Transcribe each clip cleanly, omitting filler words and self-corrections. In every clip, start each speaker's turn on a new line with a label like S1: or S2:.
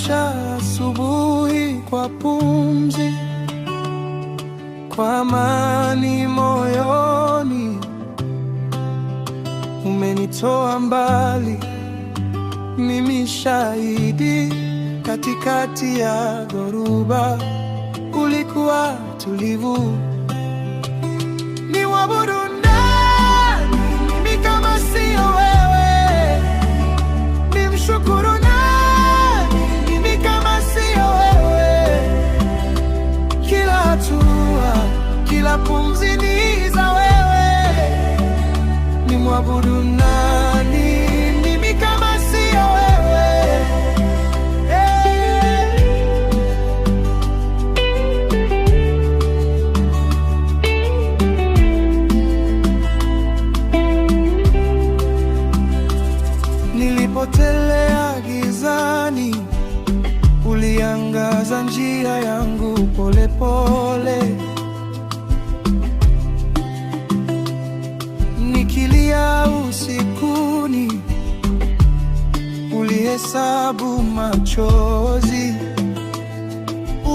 S1: Umeniamsha asubuhi kwa pumzi, kwa amani moyoni. Umenitoa mbali, mimi shahidi. Katikati ya dhoruba ulikuwa tulivu. Niabudu nani mimi kama sio wewe? Nimshukuru nani mimi kama sio wewe? Kila hatua, kila pumzi ni za wewe. Nimwabudu nani mimi kama sio wewe? Nilipotelea gizani, uliangaza njia yangu pole pole. Nikilia usikuni, ulihesabu machozi.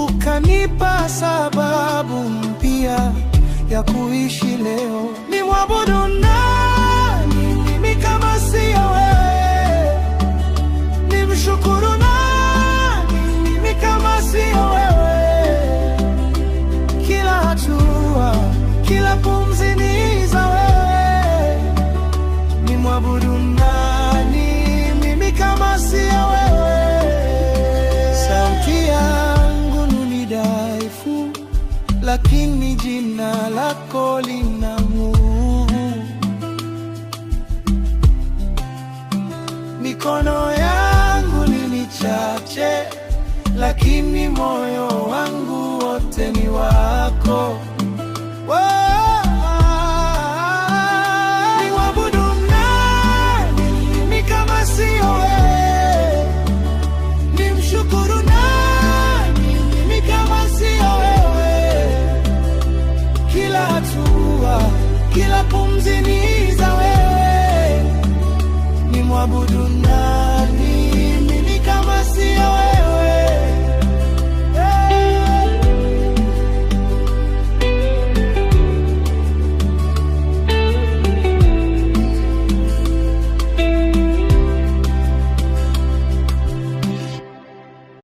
S1: Ukanipa sababu mpya ya kuishi leo. Nimwabudu nani mimi kama sio wewe? Nimshukuru nani mimi kama sio wewe? Kila hatua, kila pumzi ni za wewe. Nimwabudu nani mimi kama sio wewe? Sauti yangu ni dhaifu, lakini jina lako lina nguvu. Mikono yangu ni michache, lakini moyo wangu wote ni wako. Niabudu nani mimi kama sio wewe? Nimshukuru nani mimi kama sio wewe? Kila hatua, kila pumzi ni za wewe. Nimwabudu nani?